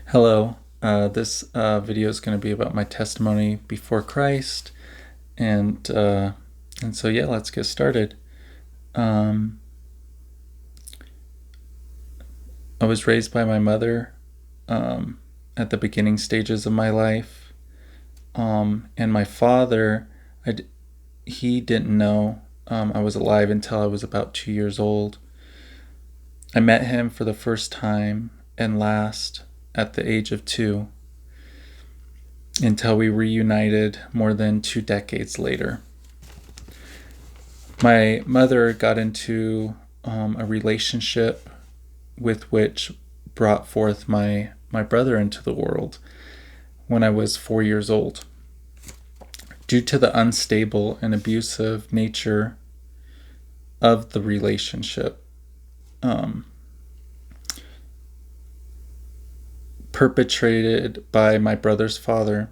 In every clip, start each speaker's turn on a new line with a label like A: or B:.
A: Hello. This video is going to be about my testimony before Christ, and uh, and so yeah, let's get started. Um, I was raised by my mother um, at the beginning stages of my life, and my father, he didn't know I was alive until I was about 2 years old. I met him for the first time and last at the age of 2 until we reunited more than 2 decades later. My mother got into a relationship with which brought forth my brother into the world when I was 4 years old. Due to the unstable and abusive nature of the relationship, um, perpetrated by my brother's father,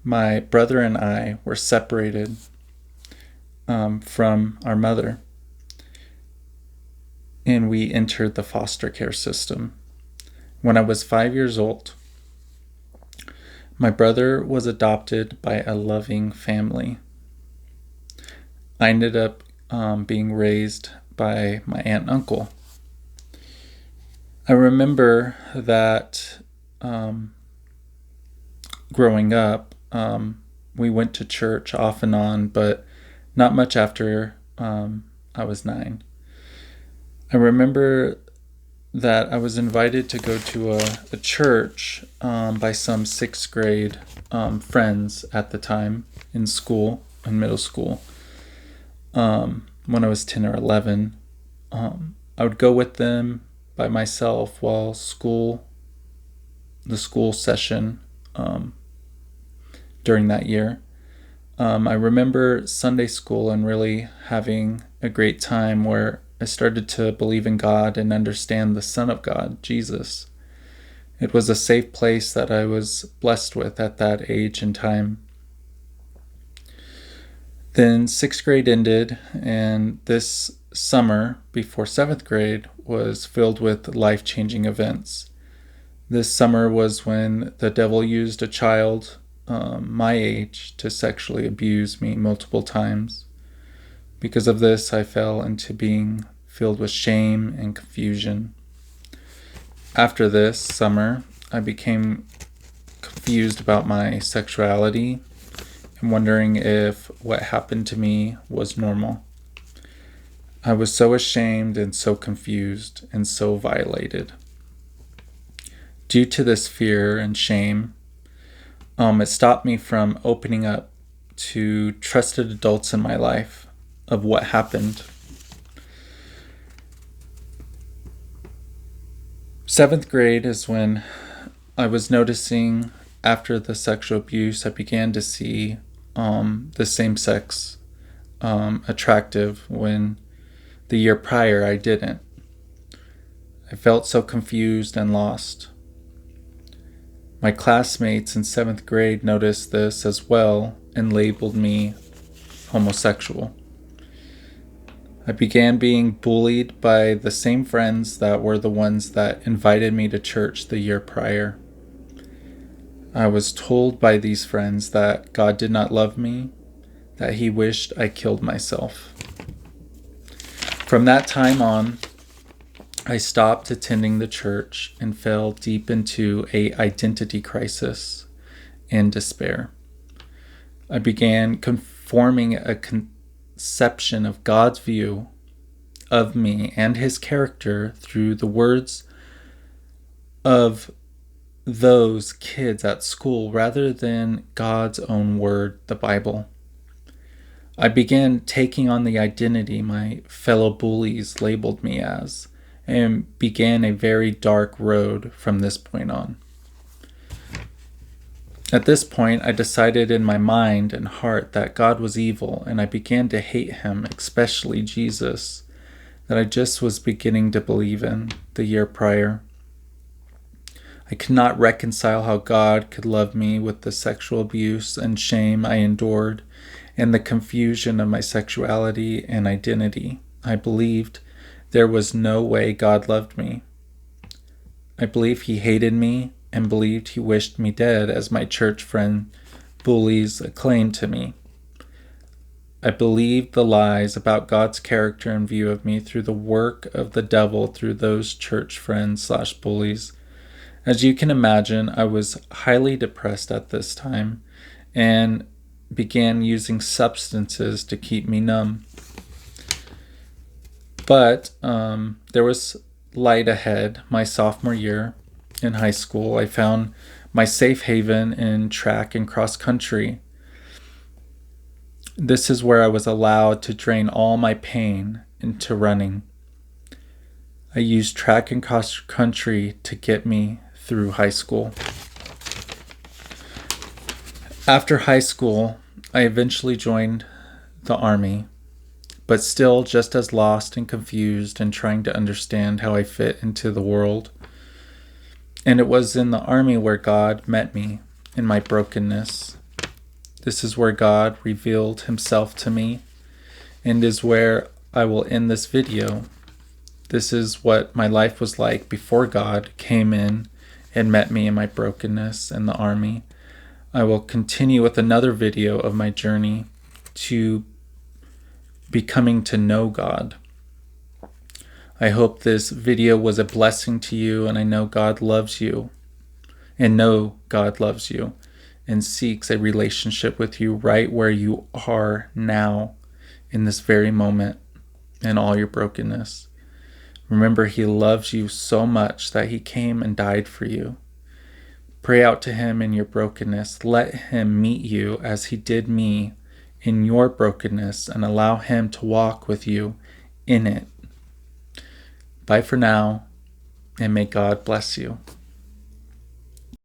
A: my brother and I were separated from our mother, and we entered the foster care system. When I was 5 years old, my brother was adopted by a loving family. I ended up being raised by my aunt and uncle. I remember that growing up, we went to church off and on, but not much after I was 9. I remember that I was invited to go to a church by some sixth grade friends at the time in school, in middle school. When I was 10 or 11, I would go with them by myself while the school session during that year. I remember Sunday school and really having a great time where I started to believe in God and understand the Son of God, Jesus. It was a safe place that I was blessed with at that age and time. Then sixth grade ended, and this summer before seventh grade was filled with life-changing events. This summer was when the devil used a child my age to sexually abuse me multiple times. Because of this, I fell into being filled with shame and confusion. After this summer, I became confused about my sexuality and wondering if what happened to me was normal. I was so ashamed and so confused and so violated. Due to this fear and shame, it stopped me from opening up to trusted adults in my life of what happened. Seventh grade is when I was noticing after the sexual abuse, I began to see the same sex attractive when the year prior I didn't. I felt so confused and lost. My classmates in seventh grade noticed this as well and labeled me homosexual. I began being bullied by the same friends that were the ones that invited me to church the year prior. I was told by these friends that God did not love me, that He wished I killed myself. From that time on, I stopped attending the church and fell deep into an identity crisis and despair. I began conforming a conception of God's view of me and His character through the words of those kids at school rather than God's own word, the Bible. I began taking on the identity my fellow bullies labeled me as, and began a very dark road from this point on. At this point, I decided in my mind and heart that God was evil, and I began to hate Him, especially Jesus, that I just was beginning to believe in the year prior. I could not reconcile how God could love me with the sexual abuse and shame I endured and the confusion of my sexuality and identity. I believed there was no way God loved me. I believe He hated me and believed he wished me dead, as my church friend bullies acclaimed to me. I believed the lies about God's character and view of me through the work of the devil through those church friends/bullies. As you can imagine, I was highly depressed at this time and began using substances to keep me numb. But there was light ahead. My sophomore year in high school, I found my safe haven in track and cross country. This is where I was allowed to drain all my pain into running. I used track and cross country to get me through high school. After high school, I eventually joined the Army, but still just as lost and confused and trying to understand how I fit into the world. And it was in the Army where God met me in my brokenness. This is where God revealed himself to me, and is where I will end this video. This is what my life was like before God came in and met me in my brokenness in the Army. I will continue with another video of my journey to becoming to know God. I hope this video was a blessing to you, and I know God loves you, and seeks a relationship with you right where you are now, in this very moment, in all your brokenness. Remember, he loves you so much that he came and died for you. Pray out to him in your brokenness. Let him meet you as he did me in your brokenness, and allow him to walk with you in it. Bye for now, and may God bless you.